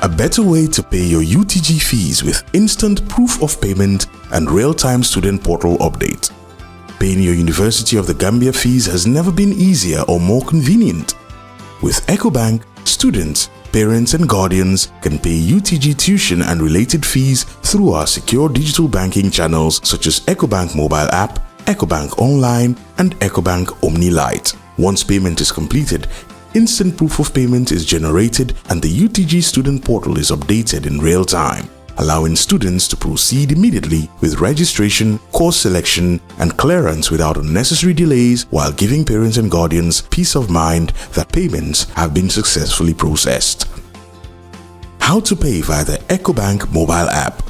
A better way to pay your UTG fees with instant proof of payment and real-time student portal update. Paying your University of the Gambia fees has never been easier or more convenient. With Ecobank, students, parents and guardians can pay UTG tuition and related fees through our secure digital banking channels such as Ecobank mobile app, Ecobank Online and Ecobank Omni Lite. Once payment is completed, instant proof of payment is generated and the UTG student portal is updated in real time, allowing students to proceed immediately with registration, course selection and clearance without unnecessary delays, while giving parents and guardians peace of mind that payments have been successfully processed. How to pay via the Ecobank mobile app.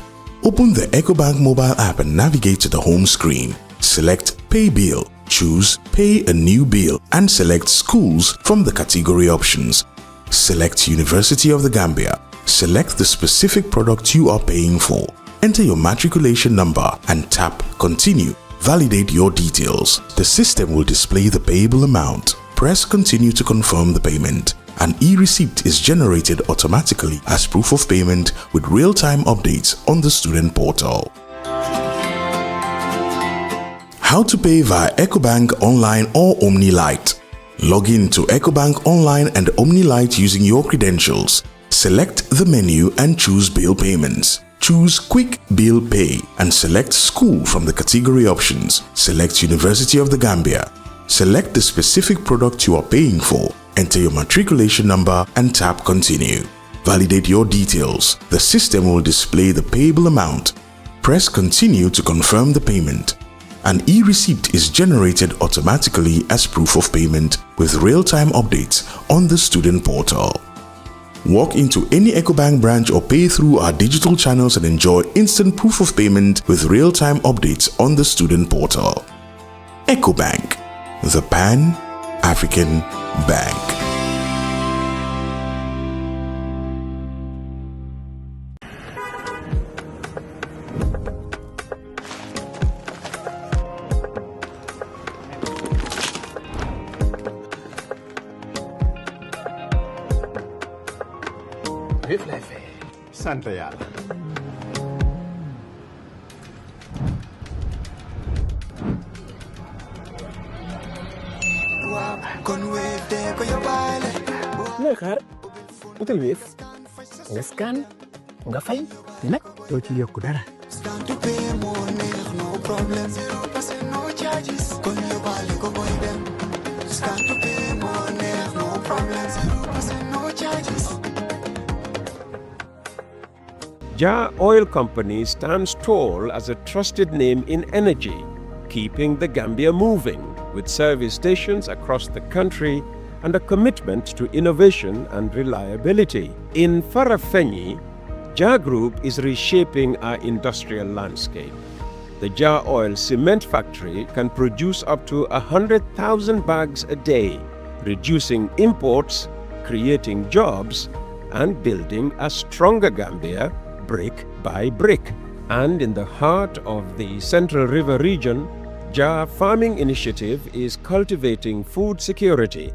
Open the Ecobank mobile app and navigate to the home screen. Select Pay Bill, choose Pay a New Bill and select Schools from the category options. Select University of the Gambia. Select the specific product you are paying for. Enter your matriculation number and tap Continue. Validate your details. The system will display the payable amount. Press Continue to confirm the payment. An e-receipt is generated automatically as proof of payment with real-time updates on the student portal. How to pay via Ecobank Online or Omni Lite. Log in to Ecobank Online and Omni Lite using your credentials. Select the menu and choose Bill Payments. Choose Quick Bill Pay and select School from the category options. Select University of the Gambia. Select the specific product you are paying for. Enter your matriculation number and tap Continue. Validate your details. The system will display the payable amount. Press Continue to confirm the payment. An e-receipt is generated automatically as proof of payment with real-time updates on the student portal. Walk into any Ecobank branch or pay through our digital channels and enjoy instant proof of payment with real-time updates on the student portal. Ecobank, the Pan-African Bank. Santa Yala. Nga xaar utal Wave nga scan nga fay te nag doo ci yokk dara. Jar Oil Company stands tall as a trusted name in energy, keeping the Gambia moving with service stations across the country and a commitment to innovation and reliability. In Ferry, Jar Group is reshaping our industrial landscape. The Jar Oil Cement Factory can produce up to 100,000 bags a day, reducing imports, creating jobs, and building a stronger Gambia brick by brick. And in the heart of the Central River region, Jar Farming Initiative is cultivating food security.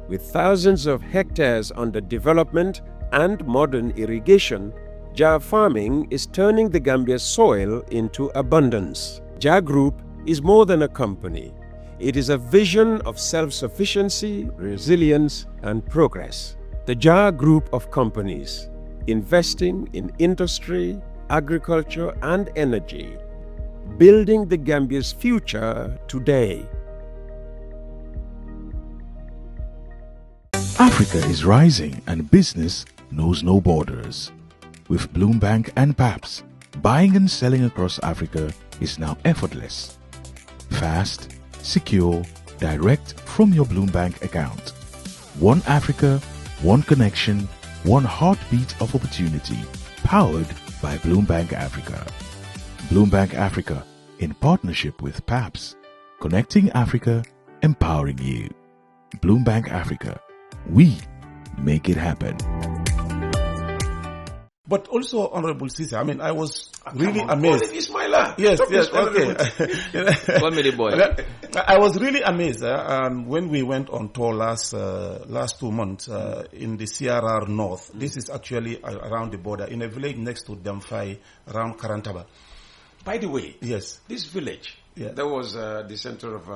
With thousands of hectares under development and modern irrigation, Jar Farming is turning the Gambia's soil into abundance. Jar Group is more than a company. It is a vision of self-sufficiency, resilience, and progress. The Jar Group of companies, investing in industry, agriculture, and energy, building the Gambia's future today. Africa is rising and business knows no borders. With Bloombank and PAPS, buying and selling across Africa is now effortless. Fast, secure, direct from your Bloombank account. One Africa, one connection, one heartbeat of opportunity, powered by Bloombank Africa. Bloombank Africa, in partnership with PAPS, connecting Africa, empowering you. Bloombank Africa, we make it happen. But also, Honorable Sisa, I mean, I was really amazed. Ismaila. Yes, okay. Call me the boy. I was really amazed when we went on tour last 2 months in the CRR North. This is actually around the border, in a village next to Damfai, around Karantaba. By the way, yes, this village, that was the center of,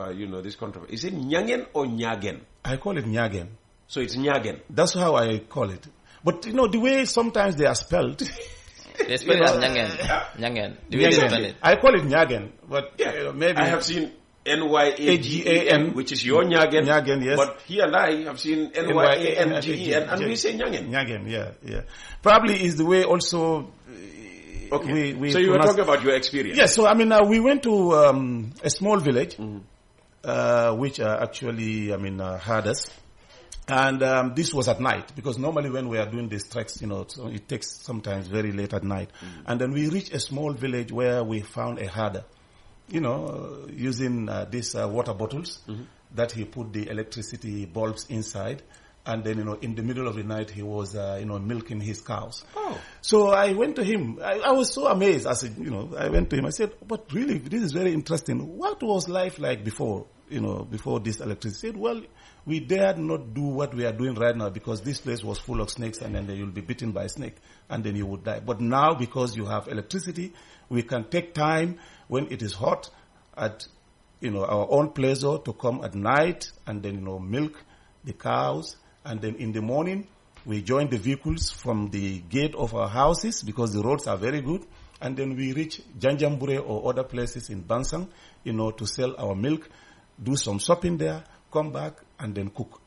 this controversy. Is it Nyangen or Nyagen? I call it Nyagen. So it's Nyagen. That's how I call it. But, the way sometimes they are spelled. They spell it as Nyangen. The way they spell it. I call it Nyagen, but maybe... I have seen Nyagan, which is your Nyagen. Nyagen, yes. But here and I have seen Nyangen, and we say Nyagen. Nyagen, yeah. Probably is the way also... Okay. So you were talking about your experience. Yes, so I mean, we went to a small village, which actually, had us. And this was at night, because normally when we are doing these treks, so it takes sometimes very late at night. And then we reached a small village where we found a herder, using these water bottles that he put the electricity bulbs inside. And then, in the middle of the night, he was, milking his cows. Oh. So I went to him. I was so amazed. I went to him. I said, but really, this is very interesting. What was life like before this electricity? He said, well, we dared not do what we are doing right now because this place was full of snakes, and then you'll be bitten by a snake and then you would die. But now, because you have electricity, we can take time when it is hot at, our own pleasure to come at night and then, milk the cows. And then in the morning, we join the vehicles from the gate of our houses because the roads are very good. And then we reach Janjambure or other places in Bansang, to sell our milk, do some shopping there, come back, and then cook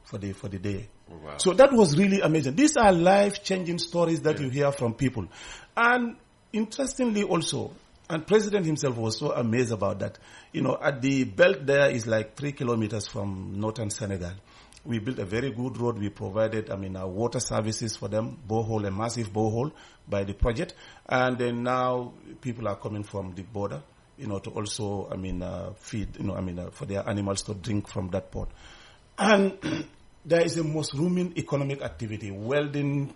for the day. Wow. So that was really amazing. These are life-changing stories that you hear from people. And interestingly also, and President himself was so amazed about that, at the belt there is like 3 kilometers from northern Senegal. We built a very good road. We provided, water services for them, a massive borehole by the project. And then now people are coming from the border, to also, feed, for their animals to drink from that pot. And there is a most booming economic activity, welding,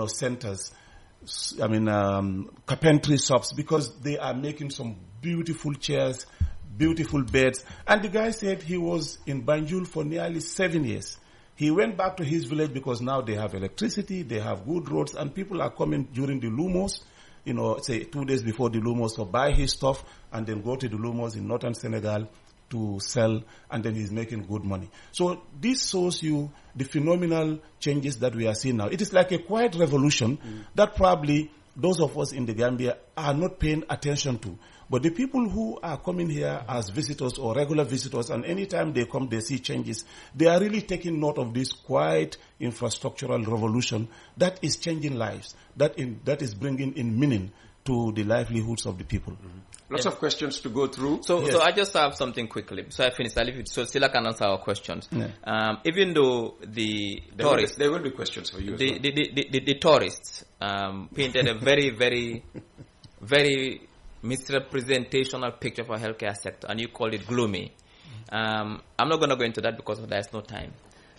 centers, carpentry shops, because they are making some beautiful chairs, beautiful beds. And the guy said he was in Banjul for nearly 7 years. He went back to his village because now they have electricity, they have good roads, and people are coming during the Lumos, say 2 days before the Lumos, to buy his stuff and then go to the Lumos in northern Senegal to sell, and then he's making good money. So this shows you the phenomenal changes that we are seeing now. It is like a quiet revolution that probably those of us in the Gambia are not paying attention to. But the people who are coming here as visitors or regular visitors, and anytime they come, they see changes, they are really taking note of this quiet infrastructural revolution that is changing lives, that is bringing in meaning to the livelihoods of the people. Lots of questions to go through. So I just have something quickly. So I finished. I'll leave it. So Sila can answer our questions. Yeah. Even though tourists... There will be questions for you as well. The tourists painted a very, very, very misrepresentational picture of our healthcare sector, and you call it gloomy. I'm not going to go into that because there's no time.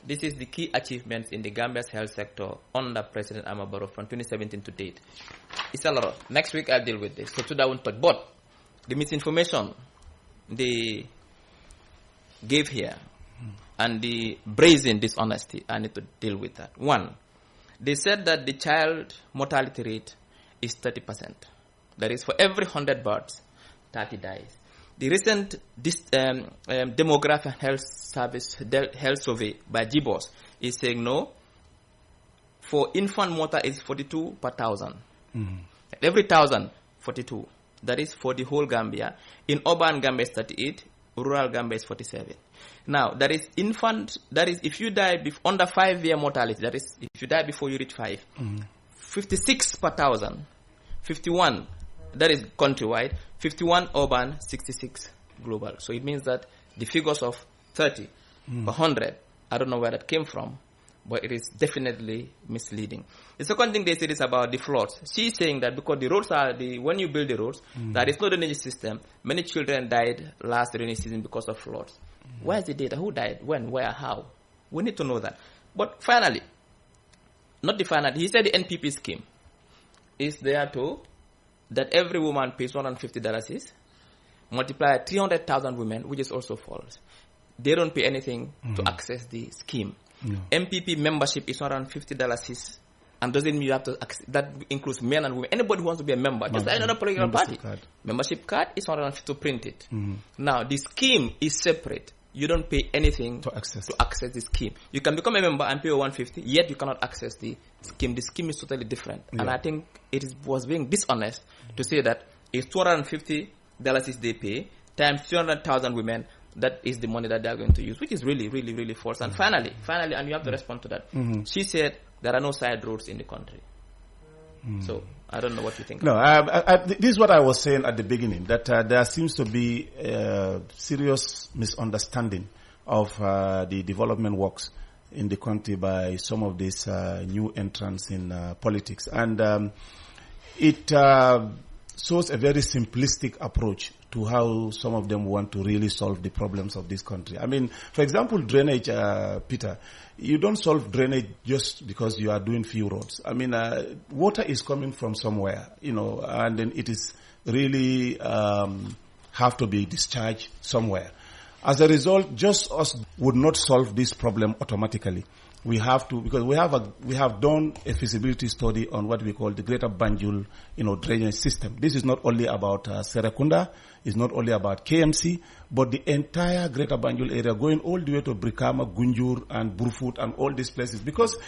This is the key achievements in the Gambia's health sector under President Adama Barrow from 2017 to date. It's a lot. Next week I'll deal with this. So today I won't touch. But the misinformation they gave here and the brazen dishonesty, I need to deal with that. One, they said that the child mortality rate is 30%. That is, for every 100 births, 30 dies. The recent demographic and health service health survey by GBOS is saying no. For infant mortality is 42 per 1,000. Every 1,000, 42. That is for the whole Gambia. In urban Gambia is 38, rural Gambia is 47. Now, that is if you die under 5-year mortality, that is if you die before you reach 5, 56 per 1,000, 51. That is countrywide, 51 urban, 66 global. So it means that the figures of 30 per 100, I don't know where that came from, but it is definitely misleading. The second thing they said is about the floods. She's saying that because the roads when you build the roads, there is no drainage system. Many children died last rainy season because of floods. Where is the data? Who died? When? Where? How? We need to know that. But finally, he said the NPP scheme. is there too, that every woman pays $150 is, multiply 300,000 women, which is also false. They don't pay anything to access the scheme. MPP membership is $150 is, and doesn't mean you have to access, that includes men and women. Anybody who wants to be a member, just like another political party. Membership card is $150 to print it. Now, the scheme is separate. You don't pay anything to access the scheme. You can become a member and pay $150, yet you cannot access the scheme. The scheme is totally different. And I think was being dishonest to say that if $250 is they pay, times 300,000 women, that is the money that they are going to use, which is really, really, really false. And finally, and you have to respond to that. She said there are no side roads in the country. So I don't know what you think. No, this is what I was saying at the beginning, that there seems to be a serious misunderstanding of the development works in the country by some of these new entrants in politics. And it shows a very simplistic approach to how some of them want to really solve the problems of this country. I mean, for example, drainage, Peter, you don't solve drainage just because you are doing few roads. I mean, water is coming from somewhere, and then it is really have to be discharged somewhere. As a result, just us would not solve this problem automatically. We have to, because we have done a feasibility study on what we call the Greater Banjul, drainage system. This is not only about Serekunda, it's not only about KMC, but the entire Greater Banjul area, going all the way to Brikama, Gunjur, and Burfoot, and all these places. Because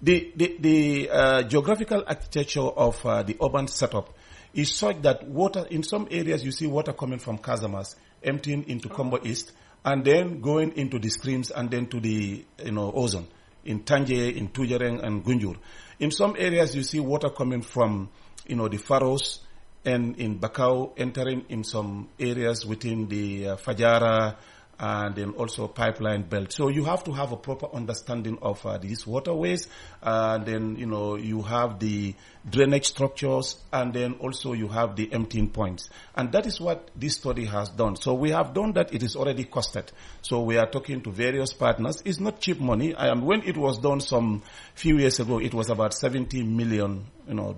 the geographical architecture of the urban setup is such that water, in some areas you see water coming from Casamas, emptying into Combo East, and then going into the streams and then to the Ozone. In Tanje, in Tujereng, and Gunjur. In some areas, you see water coming from, the Faros, and in Bakau, entering in some areas within the Fajara, and then also pipeline belt. So you have to have a proper understanding of these waterways, and then, you have the drainage structures, and then also you have the emptying points. And that is what this study has done. So we have done that. It is already costed. So we are talking to various partners. It's not cheap money. When it was done some few years ago, it was about $70 million,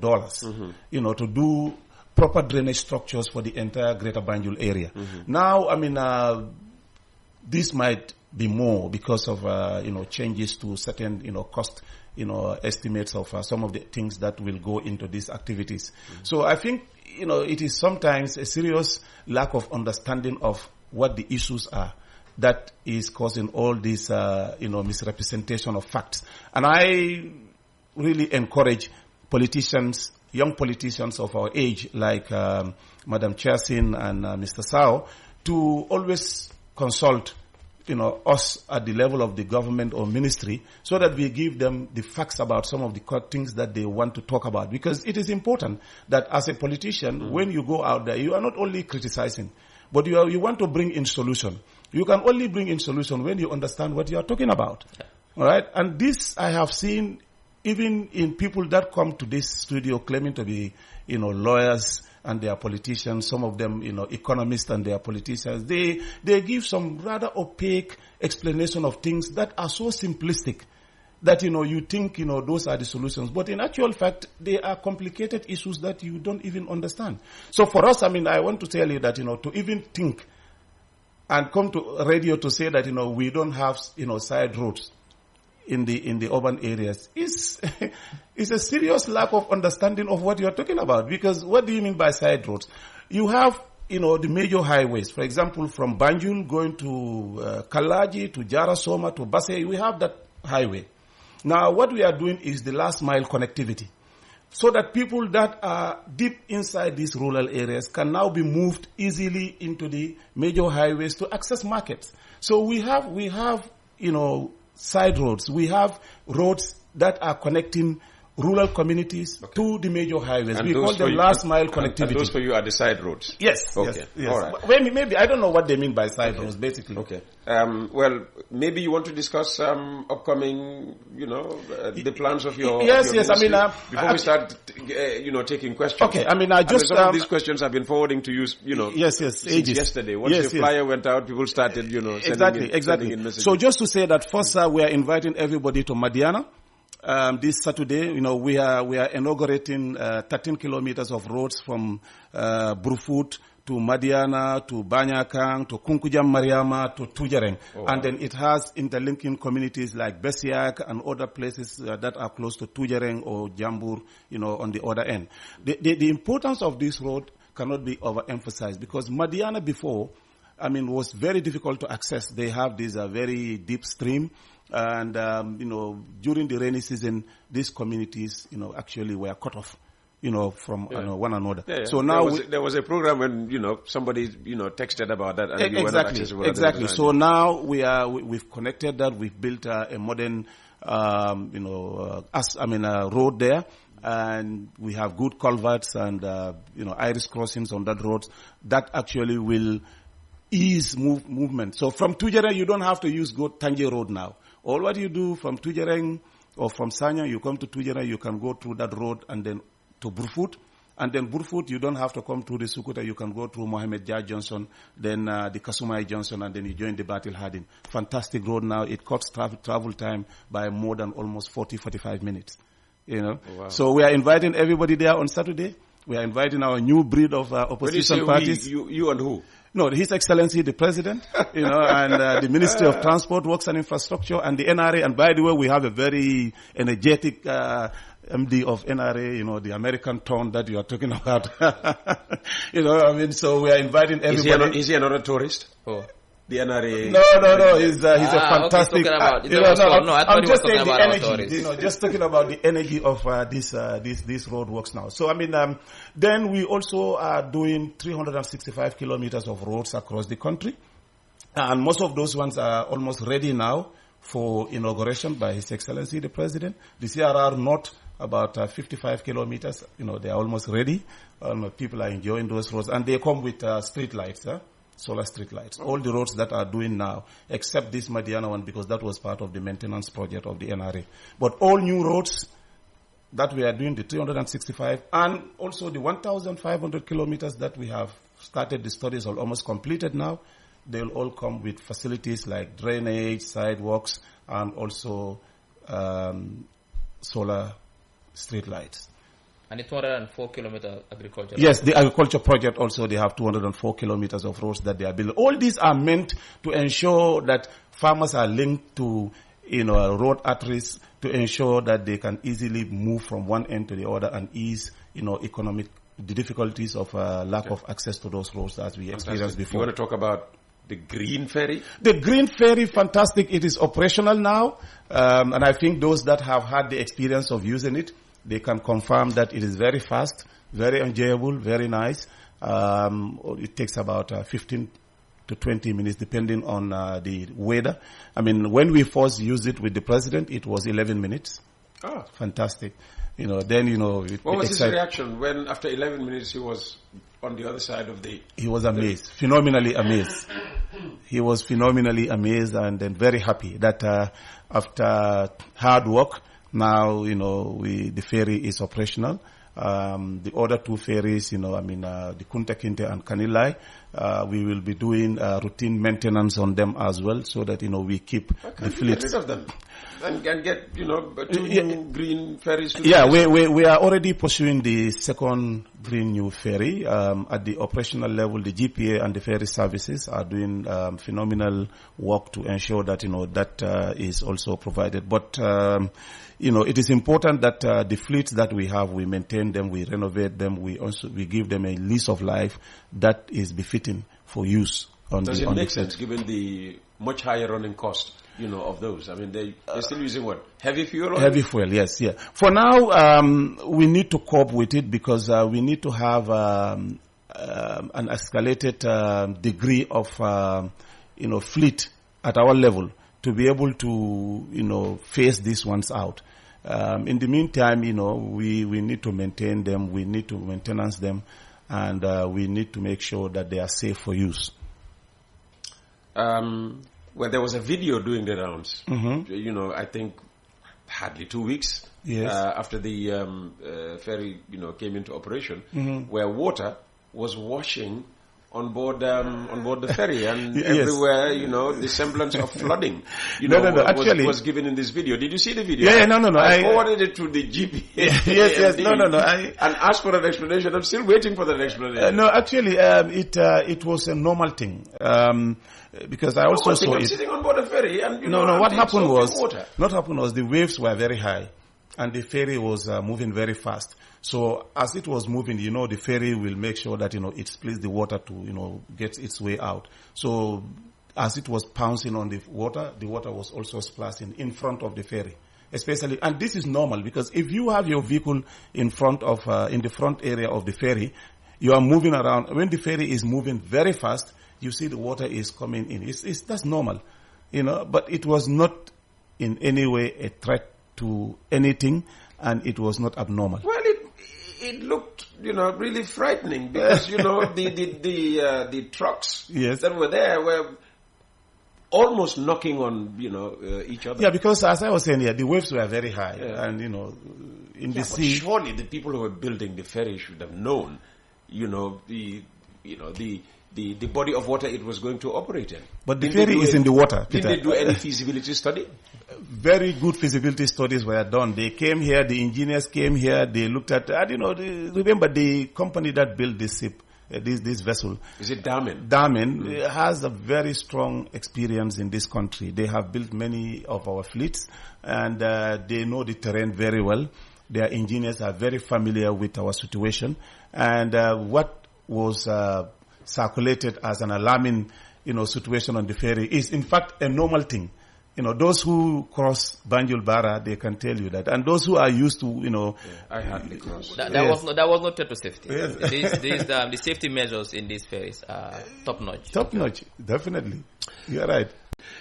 dollars, to do proper drainage structures for the entire Greater Banjul area. Now, this might be more because of, changes to certain, cost, estimates of some of the things that will go into these activities. So I think, it is sometimes a serious lack of understanding of what the issues are that is causing all this, misrepresentation of facts. And I really encourage politicians, young politicians of our age, like Madam Chairsin and Mr. Sao, to always consult, us at the level of the government or ministry, so that we give them the facts about some of the things that they want to talk about. Because it is important that as a politician, when you go out there, you are not only criticizing, but you want to bring in solution. You can only bring in solution when you understand what you are talking about. All right? And this I have seen even in people that come to this studio claiming to be, lawyers and they are politicians, some of them, economists and they are politicians. They give some rather opaque explanation of things that are so simplistic that, you think, those are the solutions. But in actual fact, they are complicated issues that you don't even understand. So for us, I want to tell you that, to even think and come to radio to say that, we don't have, side roads in the urban areas is a serious lack of understanding of what you are talking about. Because what do you mean by side roads? You have, the major highways. For example, from Banjul going to Kalaji, to Jarasoma, to Basse, we have that highway. Now, what we are doing is the last mile connectivity, so that people that are deep inside these rural areas can now be moved easily into the major highways to access markets. So we have, side roads. We have roads that are connecting rural communities to the major highways. And we call them last mile connectivity. And those for you are the side roads? Yes. Okay. Yes. All right. Maybe, I don't know what they mean by side roads, basically. Okay. Well, maybe you want to discuss upcoming, the plans of your Yes. Your ministry before we start, taking questions. Okay. Some of these questions I've been forwarding to you, Yes. since Ages. yesterday. Once the flyer went out, people started, sending in messages. So just to say that first, we are inviting everybody to Madiana. this Saturday, we are inaugurating 13 kilometers of roads from Brufut to Madiana, to Banyakang, to Kunkujam Mariama, to Tujareng. Oh. And then it has interlinking communities like Besiak and other places that are close to Tujareng or Jambur, on the other end. The importance of this road cannot be overemphasized, because Madiana before, was very difficult to access. They have this very deep stream. And, during the rainy season, these communities, actually were cut off. From one another. Yeah, yeah. So now there was a program when somebody texted about that, and you were not accessible. Exactly. So now we've connected that. We've built a modern road there, and we have good culverts and iris crossings on that road. That actually will ease movement. So from Tujareng, you don't have to go Tanje Road now. All what you do from Tujareng or from Sanya, you come to Tujareng, you can go through that road and then to Burfoot, and then Burfoot, you don't have to come through the Sukuta, you can go through Mohammed Jah Johnson, then the Kasumai Johnson, and then you join the Batil Hardin. Fantastic road now. It cuts travel time by more than almost 40-45 minutes. Oh, wow. So we are inviting everybody there on Saturday. We are inviting our new breed of opposition parties. You and who? No, His Excellency the President, and the Ministry of Transport, Works and Infrastructure, and the NRA. And by the way, we have a very energetic MD of NRA, the American tone that you are talking about. So we are inviting everybody. Is he another tourist? Oh. The NRA. No. He's a fantastic. I'm just talking about energy. Just talking about the energy of this road works now. So then we also are doing 365 kilometers of roads across the country, and most of those ones are almost ready now for inauguration by His Excellency the President. The CRR North, about 55 kilometers. They are almost ready. People are enjoying those roads, and they come with street lights. Solar street lights. All the roads that are doing now, except this Madiana one, because that was part of the maintenance project of the NRA. But all new roads that we are doing, the 365, and also the 1,500 kilometers that we have started, the studies are almost completed now. They'll all come with facilities like drainage, sidewalks, and also solar street lights. And the 204 kilometer agriculture. Yes, the agriculture project also, they have 204 kilometers of roads that they are building. All these are meant to ensure that farmers are linked to, road arteries, to ensure that they can easily move from one end to the other and ease, the difficulties of lack of access to those roads as we experienced before. You want to talk about the Green Ferry? The Green Ferry, fantastic. It is operational now. And I think those that have had the experience of using it, they can confirm that it is very fast, very enjoyable, very nice. It takes about 15 to 20 minutes depending on the weather. When we first used it with the President, it was 11 minutes. Oh. Fantastic. What was his reaction when after 11 minutes he was on the other side of the... He was amazed, phenomenally amazed. He was phenomenally amazed and then very happy that after hard work, now, the ferry is operational. The other two ferries, the Kunta Kinte and Kanilai, we will be doing routine maintenance on them as well, so that, we keep the fleet. Get rid of them and get, two new green ferries. We are already pursuing the second green new ferry. At the operational level, the GPA and the ferry services are doing phenomenal work to ensure that, that is also provided. But, it is important that the fleets that we have, we maintain them, we renovate them, we give them a lease of life that is befitting for use on Does the it make sense given the much higher running cost, of those? They're still using what? Heavy fuel? Heavy fuel, yes, yeah. For now, we need to cope with it because we need to have an escalated degree of, fleet at our level to be able to, phase these ones out. In the meantime, we need to maintain them, we need to maintenance them, and we need to make sure that they are safe for use. Well, there was a video doing the rounds, I think hardly 2 weeks after the ferry, came into operation, where water was washing on board the ferry, and Yes. everywhere, the semblance of flooding, No, actually, was given in this video. Did you see the video? Yeah, no. I forwarded it to the GP. Yes. No. And asked for an explanation. I'm still waiting for that explanation. No, actually, it was a normal thing. Because I also saw I'm it. sitting on board a ferry, and What happened was water. the waves were very high, and the ferry was moving very fast. So as it was moving, the ferry will make sure that it splits the water to get its way out. So as it was pouncing on the water was also splashing in front of the ferry. Especially, and this is normal because if you have your vehicle in the front area of the ferry, you are moving around. When the ferry is moving very fast, you see the water is coming in. That's normal, but it was not in any way a threat to anything, and it was not abnormal. Well, it looked, really frightening because, the trucks Yes. that were there were almost knocking on, each other. Yeah, because as I was saying here, the waves were very high, and in the But sea. surely the people who were building the ferry should have known, the body of water it was going to operate in. But the ferry is in the water, Peter. Did they do any feasibility study? Very good feasibility studies were done. They came here, the engineers came here, they looked at, remember the company that built this ship, this vessel. Is it Damen? Damen has a very strong experience in this country. They have built many of our fleets, and they know the terrain very well. Their engineers are very familiar with our situation, and what was circulated as an alarming, situation on the ferry is in fact a normal thing. Those who cross Banjul Bara, they can tell you that, and those who are used to, I hardly cross. That was not threat to safety. The safety measures in these ferries are top notch. Top notch, definitely. You're right.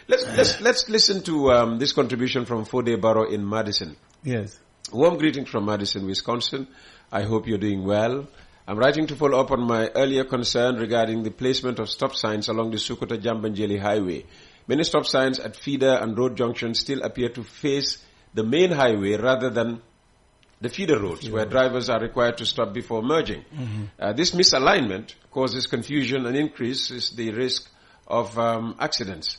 Let's listen to this contribution from Fode Barrow in Madison. Yes. Warm greetings from Madison, Wisconsin. I hope you're doing well. I'm writing to follow up on my earlier concern regarding the placement of stop signs along the Sukuta-Jambanjeli highway. Many stop signs at feeder and road junctions still appear to face the main highway rather than the feeder roads, where drivers are required to stop before merging. Mm-hmm. This misalignment causes confusion and increases the risk of accidents.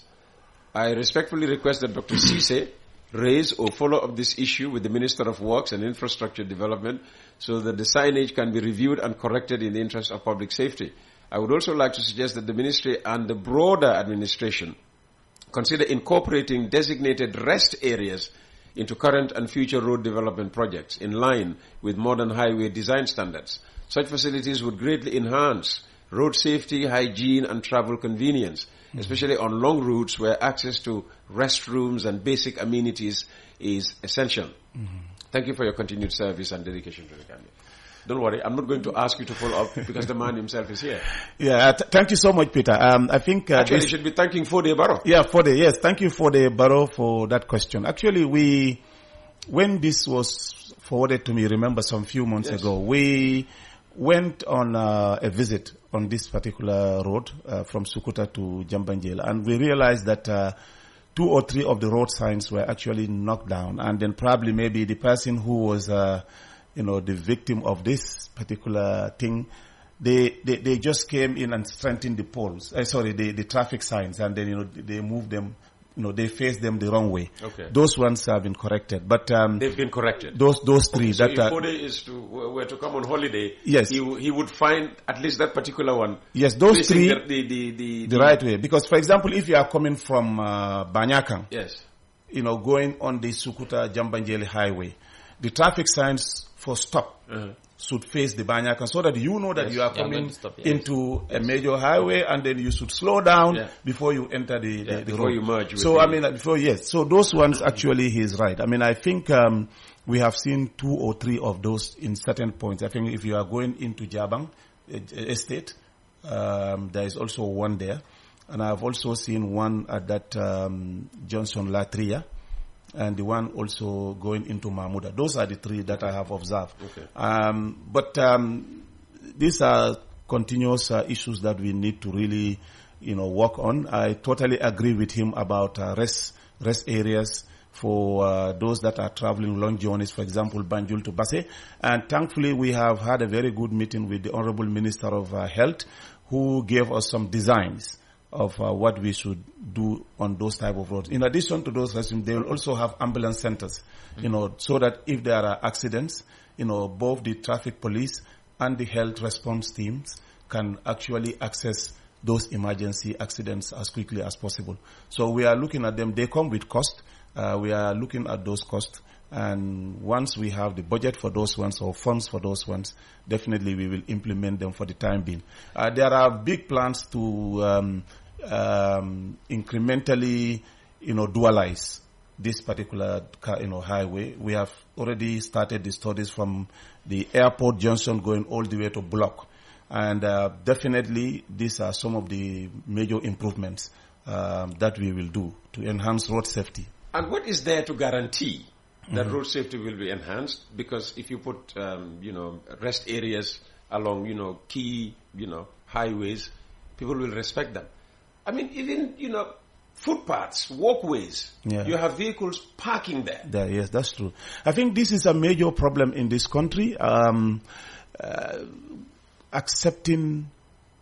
I respectfully request that Dr. Cisse raise or follow up this issue with the Minister of Works and Infrastructure Development so that the signage can be reviewed and corrected in the interest of public safety. I would also like to suggest that the Ministry and the broader administration consider incorporating designated rest areas into current and future road development projects in line with modern highway design standards. Such facilities would greatly enhance road safety, hygiene, and travel convenience, especially on long routes where access to restrooms and basic amenities is essential. Thank you for your continued service and dedication to the Gambia. Don't worry, I'm not going to ask you to follow up because the man himself is here. Yeah, thank you so much, Peter. I think actually you should be thanking Fode Barrow. Yeah, yes, thank you Fode Barrow for that question. Actually, when this was forwarded to me, remember some few months ago, we went on a visit on this particular road from Sukuta to Jambanjel, and we realized that 2 or 3 of the road signs were actually knocked down, and then probably maybe the person who was the victim of this particular thing, they just came in and strengthened the poles. The traffic signs, and then they moved them. They faced them the wrong way. Okay. Those ones have been corrected, but they've been corrected. Those 3. So if Fode were to come on holiday, yes, he would find at least that particular one. Yes, those 3 the right way. Because, for example, if you are coming from Banyakang, yes, going on the Sukuta Jambanjeli highway, the traffic signs for stop should face the Banyakan so that you know that you are coming into a major highway, and then you should slow down before you enter the before road. You merge. So so those ones actually he is right. I mean, I think we have seen 2 or 3 of those in certain points. I think if you are going into Jabang estate, there is also one there, and I have also seen one at that Johnson Latria, and the one also going into Mahmuda. Those are the 3 that I have observed. Okay. But these are continuous issues that we need to really, work on. I totally agree with him about rest areas for those that are traveling long journeys, for example, Banjul to Basse. And thankfully, we have had a very good meeting with the Honorable Minister of Health, who gave us some designs of what we should do on those type of roads. In addition to those restrooms, they will also have ambulance centers, so that if there are accidents, both the traffic police and the health response teams can actually access those emergency accidents as quickly as possible. So we are looking at them. They come with cost. We are looking at those costs. And once we have the budget for those ones or funds for those ones, definitely we will implement them for the time being. There are big plans to incrementally, dualize this particular, highway. We have already started the studies from the airport junction going all the way to Block. And definitely these are some of the major improvements that we will do to enhance road safety. And what is there to guarantee that road safety will be enhanced? Because if you put, rest areas along, key, highways, people will respect them. I mean, even, footpaths, walkways, you have vehicles parking there. Yes, that's true. I think this is a major problem in this country. Accepting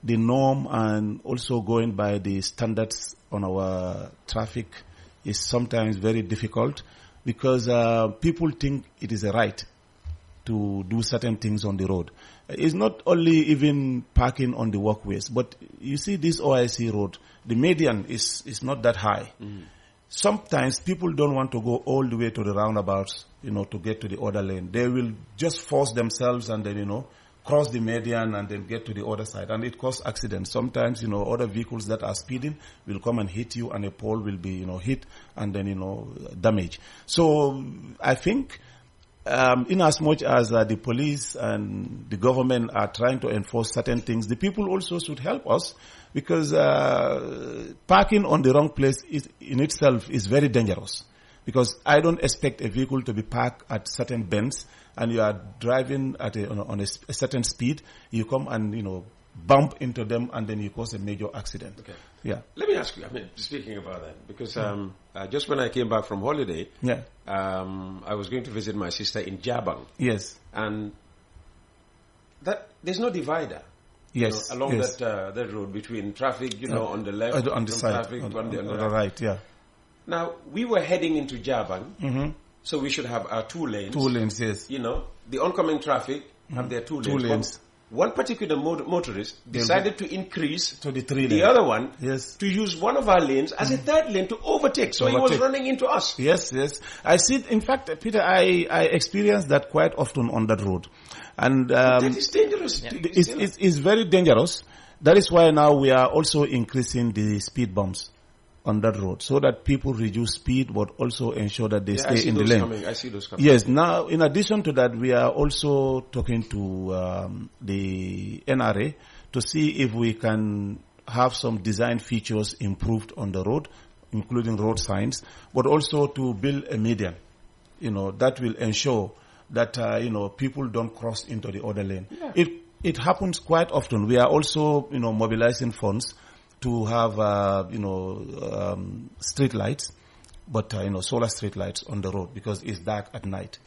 the norm and also going by the standards on our traffic is sometimes very difficult, because people think it is a right to do certain things on the road. It's not only even parking on the walkways, but you see this OIC road, the median is not that high. Sometimes people don't want to go all the way to the roundabouts, to get to the other lane. They will just force themselves and then, cross the median and then get to the other side. And it causes accidents. Sometimes, other vehicles that are speeding will come and hit you, and a pole will be, hit and then, damaged. So I think in as much as the police and the government are trying to enforce certain things, the people also should help us, because parking on the wrong place in itself is very dangerous. Because I don't expect a vehicle to be parked at certain bends, and you are driving at on a certain speed, you come and, bump into them, and then you cause a major accident. Okay. Yeah. Let me ask you, speaking about that, because just when I came back from holiday, I was going to visit my sister in Jabang. Yes. And there's no divider. Yes. Along that road between traffic, on the left, on the side, traffic, on the right, yeah. Now, we were heading into Jabang, so we should have our 2 lanes. 2 lanes, yes. The oncoming traffic have their 2 lanes. 2 lanes. One particular motorist decided to increase to the 3 lanes. The other one to use one of our lanes as a 3rd lane to overtake. So he was running into us. Yes. I see. In fact, Peter, I experienced that quite often on that road. And that is dangerous. Yeah. It's very dangerous. That is why now we are also increasing the speed bumps on that road, so that people reduce speed, but also ensure that they stay in the lane. I see those coming. Yes. Now, in addition to that, we are also talking to the NRA to see if we can have some design features improved on the road, including road signs, but also to build a median, that will ensure that, people don't cross into the other lane. Yeah. It happens quite often. We are also, mobilizing funds to have, street lights, but, solar street lights on the road, because it's dark at night.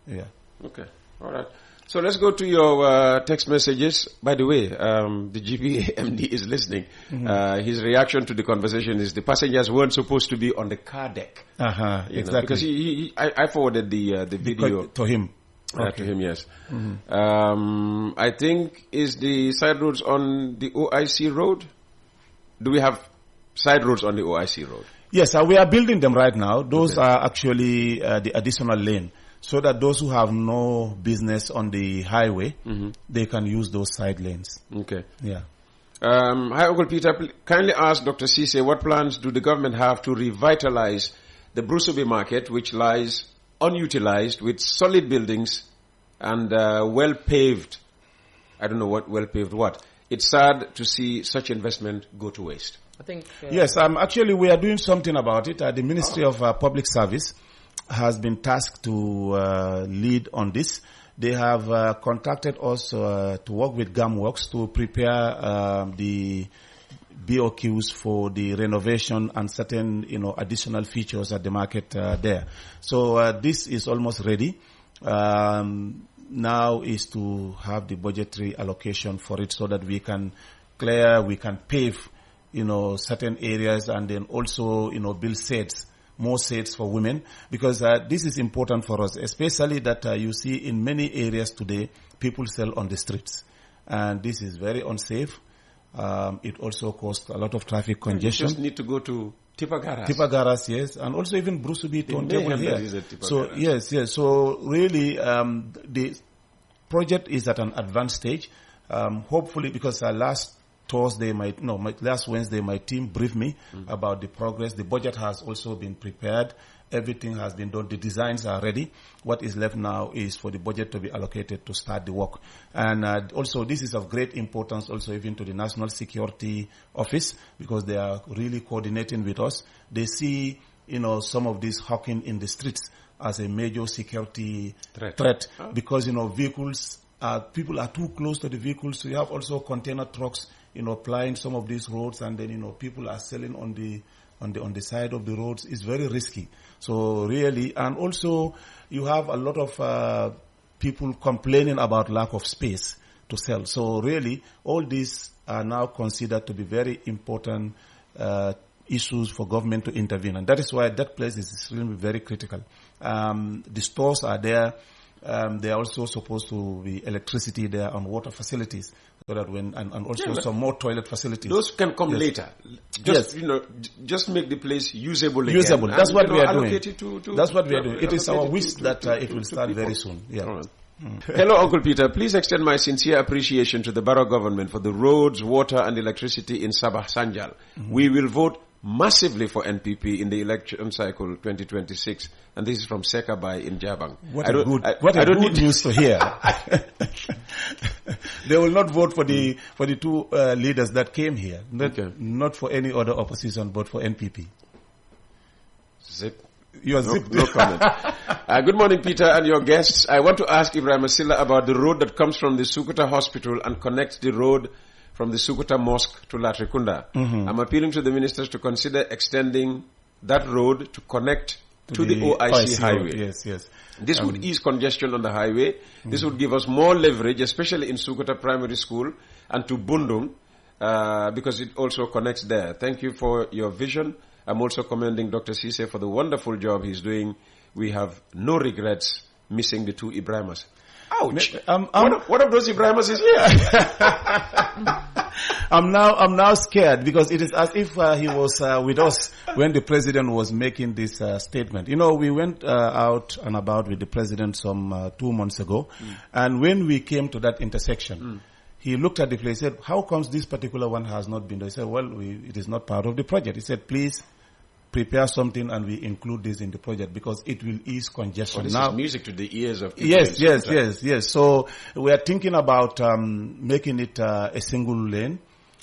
Yeah. Okay. All right. So let's go to your text messages. By the way, the GPA MD is listening. His reaction to the conversation is the passengers weren't supposed to be on the car deck. Exactly. Because I forwarded the video to him. To him, yes. I think, is the side roads on the OIC road? Do we have side roads on the OIC road? Yes, we are building them right now. Those are actually the additional lane, so that those who have no business on the highway, they can use those side lanes. Okay. Yeah. Hi, Uncle Peter. Kindly ask Dr. Cisse, what plans do the government have to revitalize the Brusubi market, which lies unutilized with solid buildings and well-paved? I don't know what well-paved what. It's sad to see such investment go to waste. I think... yes, actually we are doing something about it. The Ministry of Public Service has been tasked to lead on this. They have contacted us to work with GAMWorks to prepare the BOQs for the renovation and certain, additional features at the market there. So this is almost ready. Now is to have the budgetary allocation for it, so that we can clear, we can pave, certain areas, and then also, build sheds, more sheds for women, because this is important for us, especially that you see in many areas today, people sell on the streets. And this is very unsafe. It also caused a lot of traffic congestion. You just need to go to Tipagaras. Tipagaras, yes, and also even Brusubi turntable here. So yes. So really, the project is at an advanced stage. Hopefully, because last Wednesday, my team briefed me about the progress. The budget has also been prepared. Everything has been done. The designs are ready. What is left now is for the budget to be allocated to start the work. And also, this is of great importance also even to the National Security Office, because they are really coordinating with us. They see, some of this hawking in the streets as a major security threat. Because, vehicles, people are too close to the vehicles. So you have also container trucks, plying some of these roads, and then, people are selling on the side of the roads. Is very risky. So really, and also you have a lot of people complaining about lack of space to sell. So really, all these are now considered to be very important issues for government to intervene, and that is why that place is extremely very critical. The stores are there. There are also supposed to be electricity there on water facilities, so that and also some more toilet facilities. Those can come later. Just make the place usable again. Usable. That's what we are doing. That's what we are doing. It is our wish that it will start very soon. Yeah. Hello, Uncle Peter. Please extend my sincere appreciation to the Borough government for the roads, water, and electricity in Sabah Sanjal. We will vote massively for NPP in the election cycle 2026, and this is from Sekabai in Jabang. What a good news to hear. They will not vote for the two leaders that came here, not for any other opposition, but for NPP. Zip. You are zipped. No comment. Good morning, Peter, and your guests. I want to ask Ibrahim Asila about the road that comes from the Sukuta Hospital and connects the road from the Sukuta Mosque to Latrikunda. I'm appealing to the ministers to consider extending that road to connect to the OIC highway. Yes. This would ease congestion on the highway. This would give us more leverage, especially in Sukuta Primary School and to Bundung, because it also connects there. Thank you for your vision. I'm also commending Dr. Sise for the wonderful job he's doing. We have no regrets missing the two Ibrahimas. Ouch! One of those Ibrahimas is here. I'm now scared, because it is as if he was with us when the president was making this statement. We went out and about with the president some 2 months ago, and when we came to that intersection, he looked at the place and said, "How comes this particular one has not been done?" He said, "Well, it is not part of the project." He said, "Please prepare something and we include this in the project because it will ease congestion." This is music to the ears of people. Yes. So we are thinking about making it a single lane,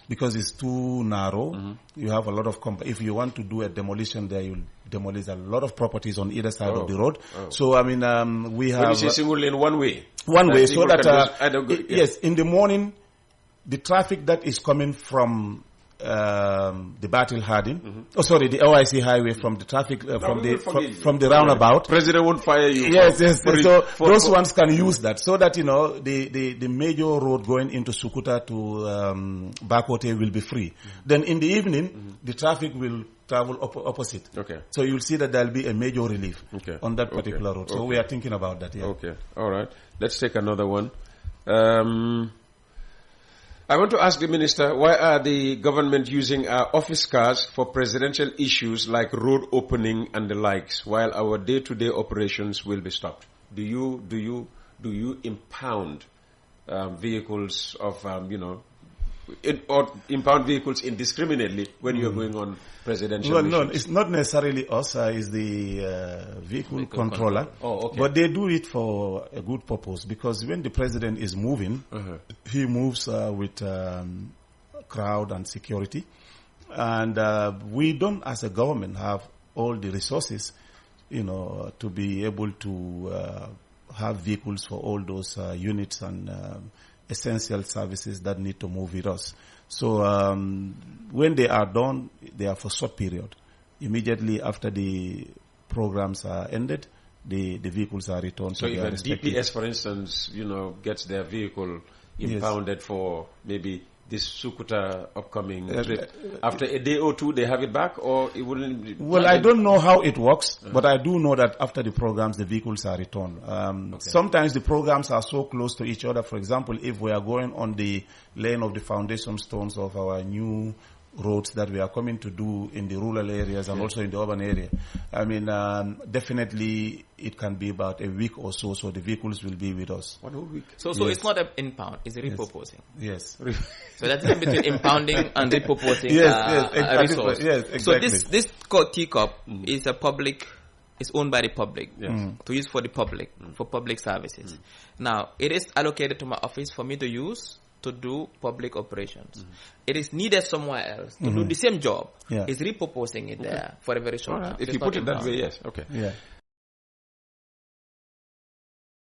because it's too narrow. You have a lot of if you want to do a demolition there, you'll demolish a lot of properties on either side of the road. So we have. When you say single lane, one way. One way, so that yes, in the morning, the traffic that is coming from the Battle Harding, the OIC highway, from the traffic from the roundabout. President won't fire you. Yes. So those ones can use that, so that the major road going into Sukuta to Bakote will be free. Then in the evening, the traffic will travel opposite. Okay. So you'll see that there'll be a major relief on that particular road. So we are thinking about that. Yeah. Okay. All right. Let's take another one. I want to ask the minister, why are the government using our office cars for presidential issues like road opening and the likes, while our day-to-day operations will be stopped? Do you impound vehicles of or impound vehicles indiscriminately when you're going on presidential missions? No, it's not necessarily us. It's the vehicle controller. Oh, okay. But they do it for a good purpose, because when the president is moving, he moves with crowd and security. And we don't, as a government, have all the resources, to be able to have vehicles for all those units and essential services that need to move with us. So when they are done, they are for short period. Immediately after the programs are ended, the vehicles are returned to their respective. DPS, for instance, gets their vehicle impounded for maybe this Sukuta upcoming trip? After a day or two, they have it back, or it wouldn't? Well, I don't know how it works, but I do know that after the programs, the vehicles are returned. Sometimes the programs are so close to each other. For example, if we are going on the lane of the foundation stones of our new roads that we are coming to do in the rural areas and also in the urban area, I mean, definitely it can be about a week or so, so the vehicles will be with us. 1 whole week. So it's not an impound, it's a repurposing. Yes. So that's the difference between impounding and repurposing a resource. Yes, exactly. So this teacup is owned by the public to use for the public, for public services. Now, it is allocated to my office for me to use to do public operations. It is needed somewhere else to do the same job. It's repurposing it there for a very short time. If you put it that way, yes. Okay. Yeah.